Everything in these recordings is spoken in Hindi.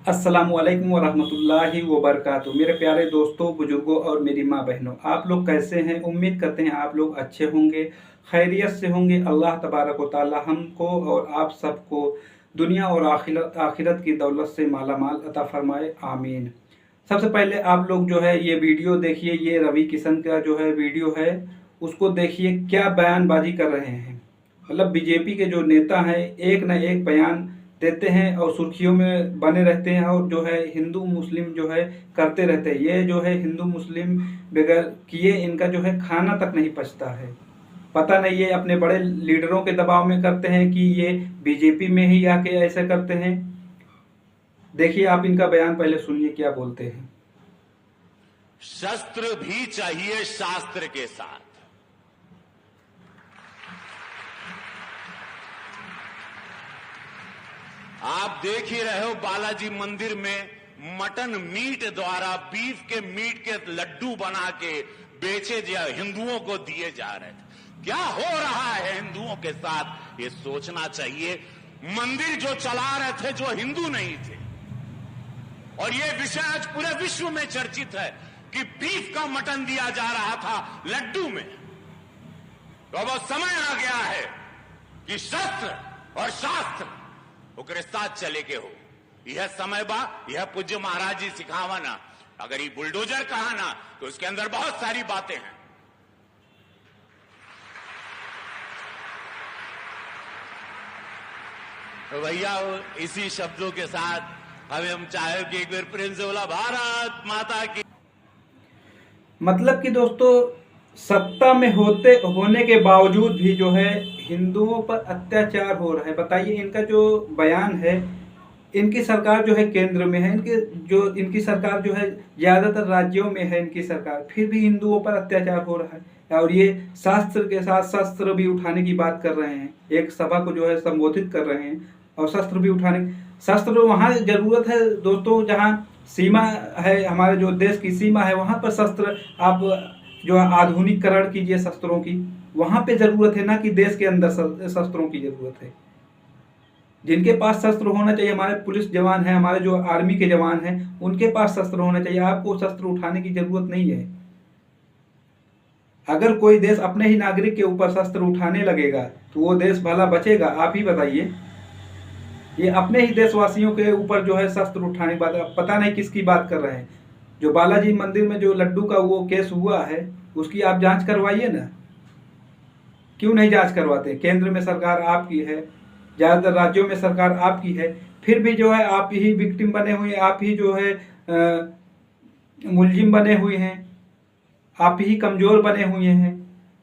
अस्सलामुअलैकुम वरहमतुल्लाहि वबरकातुहू। मेरे प्यारे दोस्तों, बुजुर्गों और मेरी माँ बहनों, आप लोग कैसे हैं? उम्मीद करते हैं आप लोग अच्छे होंगे, खैरियत से होंगे। अल्लाह तबारक व तआला हमको और आप सबको दुनिया और आखिरत की दौलत से माला माल अता फरमाए, आमीन। सबसे पहले आप लोग जो है ये वीडियो देखिए, ये रवि किशन का जो है वीडियो है, उसको देखिए क्या बयानबाजी कर रहे हैं। मतलब बीजेपी के जो नेता हैं एक न एक बयान देते हैं और सुर्खियों में बने रहते हैं, और जो है हिंदू मुस्लिम जो है करते रहते हैं। ये जो है हिंदू मुस्लिम बगैर किए इनका जो है खाना तक नहीं पचता है। पता नहीं ये अपने बड़े लीडरों के दबाव में करते हैं कि ये बीजेपी में ही आके ऐसे करते हैं। देखिए आप इनका बयान पहले सुनिए क्या बोलते हैं। शस्त्र भी चाहिए शास्त्र के साथ। आप देख ही रहे हो, बालाजी मंदिर में मटन मीट द्वारा बीफ के मीट के लड्डू बना के बेचे हिंदुओं को दिए जा रहे थे। क्या हो रहा है हिंदुओं के साथ, ये सोचना चाहिए। मंदिर जो चला रहे थे जो हिंदू नहीं थे, और ये विषय आज पूरे विश्व में चर्चित है कि बीफ का मटन दिया जा रहा था लड्डू में। तो अब समय आ गया है कि शस्त्र और शास्त्र ओकरे साथ चले के हो। यह समय बा, यह पूज्य महाराज जी सिखावा ना। अगर ये बुलडोजर कहा ना तो उसके अंदर बहुत सारी बातें हैं। तो भैया इसी शब्दों के साथ हमें हम चाहे कि एक बार प्रेम से बोला भारत माता की। मतलब कि दोस्तों, सत्ता में होने के बावजूद भी जो है हिंदुओं पर अत्याचार हो रहा है। बताइए, इनका जो बयान है, इनकी सरकार जो है केंद्र में है, इनकी सरकार जो है ज़्यादातर राज्यों में है इनकी सरकार, फिर भी हिंदुओं पर अत्याचार हो रहा है। और ये शास्त्र के साथ शस्त्र भी उठाने की बात कर रहे हैं, एक सभा को जो है संबोधित कर रहे हैं, और शस्त्र भी उठाने। शस्त्र वहाँ ज़रूरत है दोस्तों, जहाँ सीमा है, हमारे जो देश की सीमा है, वहाँ पर शस्त्र आप जो आधुनिकीकरण कीजिए शस्त्रों की। वहाँ पे ज़रूरत है ना कि देश के अंदर शस्त्रों की ज़रूरत है। जिनके पास शस्त्र होना चाहिए, हमारे पुलिस जवान हैं, हमारे जो आर्मी के जवान हैं, उनके पास शस्त्र होना चाहिए। आपको शस्त्र उठाने की ज़रूरत नहीं है। अगर कोई देश अपने ही नागरिक के ऊपर शस्त्र उठाने लगेगा तो वो देश भला बचेगा? आप ही बताइए। ये अपने ही देशवासियों के ऊपर जो है शस्त्र उठाने की बात, पता नहीं किसकी बात कर रहे हैं। जो बालाजी मंदिर में जो लड्डू का वो केस हुआ है, उसकी आप जांच करवाइए ना। क्यों नहीं जांच करवाते? केंद्र में सरकार आपकी है, ज़्यादातर राज्यों में सरकार आपकी है, फिर भी जो है आप ही विक्टिम बने हुए, आप ही जो है मुलजिम बने हुए हैं, आप ही कमज़ोर बने हुए हैं।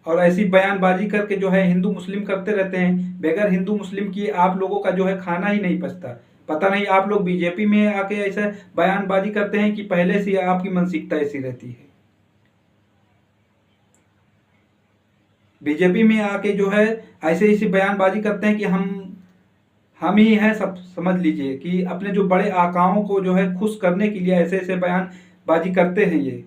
और ऐसी बयानबाजी करके जो है हिंदू मुस्लिम करते रहते हैं। बगैर हिंदू मुस्लिम किए आप लोगों का जो है खाना ही नहीं पचता। पता नहीं आप लोग बीजेपी में आके ऐसे बयानबाजी करते हैं कि पहले से आपकी मानसिकता ऐसी रहती है। बीजेपी में आके जो है ऐसी बयानबाजी करते हैं कि हम ही हैं सब। समझ लीजिए कि अपने जो बड़े आकाओं को जो है खुश करने के लिए ऐसे बयानबाजी करते हैं ये।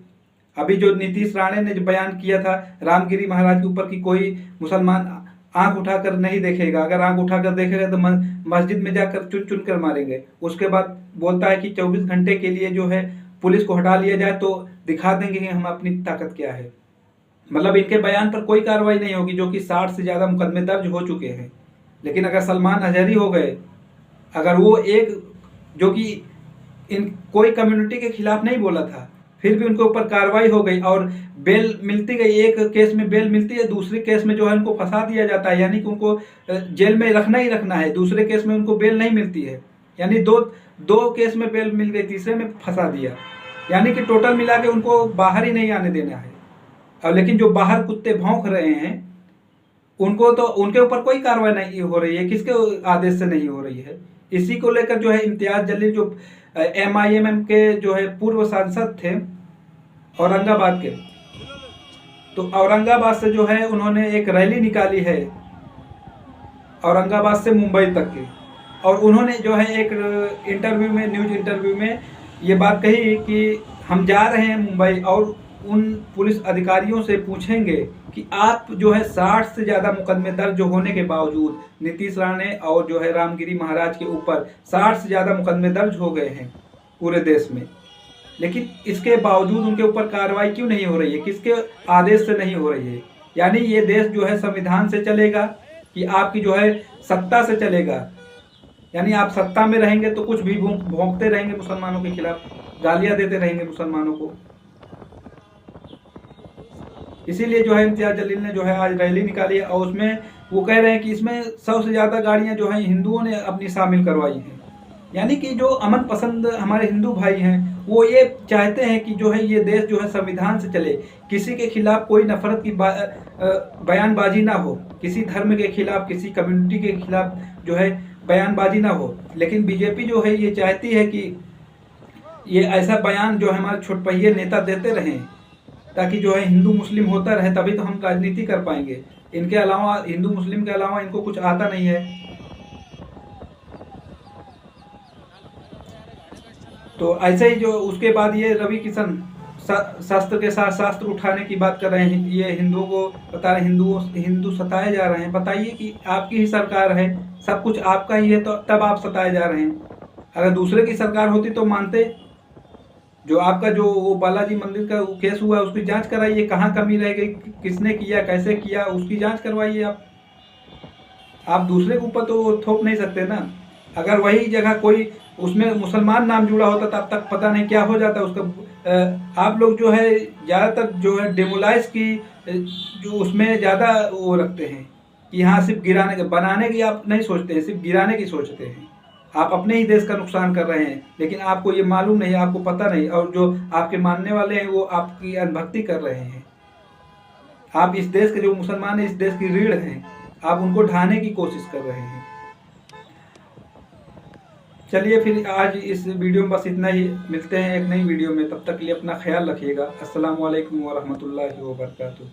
अभी जो नीतीश राणे ने जो बयान किया था रामगिरी महाराज के ऊपर कि कोई मुसलमान आंख उठाकर नहीं देखेगा, अगर आंख उठाकर देखेगा तो मस्जिद में जाकर चुन चुन कर मारेंगे। उसके बाद बोलता है कि 24 घंटे के लिए जो है पुलिस को हटा लिया जाए तो दिखा देंगे कि हम अपनी ताकत क्या है। मतलब इनके बयान पर कोई कार्रवाई नहीं होगी, जो कि 60 से ज़्यादा मुकदमे दर्ज हो चुके हैं। लेकिन अगर सलमान अजहरी हो गए, अगर वो एक जो कि इन कोई कम्युनिटी के खिलाफ नहीं बोला था, फिर भी उनके ऊपर कार्रवाई हो गई और बेल मिलती गई। एक केस में बेल मिलती है, दूसरे केस में जो है उनको फंसा दिया जाता है, यानी कि उनको जेल में रखना ही रखना है। दूसरे केस में उनको बेल नहीं मिलती है, यानी दो केस में बेल मिल गई, तीसरे में फंसा दिया, यानी कि टोटल मिला के उनको बाहर ही नहीं आने देना है। और लेकिन जो बाहर कुत्ते भौंक रहे हैं उनको तो उनके ऊपर कोई कार्रवाई नहीं हो रही है। किसके आदेश से नहीं हो रही है? इसी को लेकर जो है इम्तियाज जलील जो MIM के जो है पूर्व सांसद थे औरंगाबाद के, तो औरंगाबाद से जो है उन्होंने एक रैली निकाली है, औरंगाबाद से मुंबई तक की। और उन्होंने जो है एक इंटरव्यू में, न्यूज इंटरव्यू में ये बात कही कि हम जा रहे हैं मुंबई और उन पुलिस अधिकारियों से पूछेंगे कि आप जो है 60 से ज़्यादा मुकदमे दर्ज होने के बावजूद नीतीश राणे और जो है रामगिरी महाराज के ऊपर 60 से ज़्यादा मुकदमे दर्ज हो गए हैं, पूरे देश में। लेकिन इसके बावजूद उनके ऊपर कार्रवाई क्यों नहीं हो रही है, किसके आदेश से नहीं हो रही है? यानी ये देश जो है संविधान से चलेगा कि आपकी जो है सत्ता से चलेगा? यानी आप सत्ता में रहेंगे तो कुछ भी भोंकते रहेंगे मुसलमानों के खिलाफ, गालियां देते रहेंगे मुसलमानों को। इसीलिए जो है इम्तियाज जलील ने जो है आज रैली निकाली है और उसमें वो कह रहे हैं कि इसमें 100 से ज़्यादा गाड़ियां जो हैं हिंदुओं ने अपनी शामिल करवाई हैं। यानी कि जो अमन पसंद हमारे हिंदू भाई हैं वो ये चाहते हैं कि जो है ये देश जो है संविधान से चले, किसी के खिलाफ कोई नफरत की बयानबाजी ना हो, किसी धर्म के खिलाफ, किसी कम्युनिटी के खिलाफ जो है बयानबाजी ना हो। लेकिन बीजेपी जो है ये चाहती है कि ये ऐसा बयान जो है हमारे छोटपहिये नेता देते रहें ताकि जो है हिंदू मुस्लिम होता रहे, तभी तो हम राजनीति कर पाएंगे। इनके अलावा, हिंदू मुस्लिम के अलावा इनको कुछ आता नहीं है। तो ऐसे ही जो उसके बाद ये रवि किशन शस्त्र के साथ शास्त्र उठाने की बात कर रहे हैं। ये हिंदुओं को बता रहे हिंदू सताए जा रहे हैं। बताइए कि आपकी ही सरकार है, सब कुछ आपका ही है, तो तब आप सताए जा रहे हैं। अगर दूसरे की सरकार होती तो मानते। जो आपका जो वो बालाजी मंदिर का केस हुआ उसकी जांच कराइए, कहाँ कमी रह गई, किसने किया, कैसे किया, उसकी जांच करवाइए। आप दूसरे के ऊपर तो थोप नहीं सकते ना। अगर वही जगह कोई उसमें मुसलमान नाम जुड़ा होता तब तक पता नहीं क्या हो जाता उसका। आप लोग जो है ज़्यादातर जो है डेमोलाइज की जो उसमें ज़्यादा वो रखते हैं कि यहाँ सिर्फ गिराने के, बनाने की आप नहीं सोचते हैं, सिर्फ गिराने की सोचते हैं। आप अपने ही देश का नुकसान कर रहे हैं, लेकिन आपको ये मालूम नहीं, आपको पता नहीं। और जो आपके मानने वाले हैं वो आपकी अनभक्ति कर रहे हैं। आप इस देश के जो मुसलमान हैं, इस देश की रीढ़ हैं, आप उनको ढाने की कोशिश कर रहे हैं। चलिए फिर आज इस वीडियो में बस इतना ही। मिलते हैं एक नई वीडियो में, तब तक के लिए अपना ख्याल रखिएगा। अस्सलाम वालेकुम व रहमतुल्लाहि व बरकातुहू।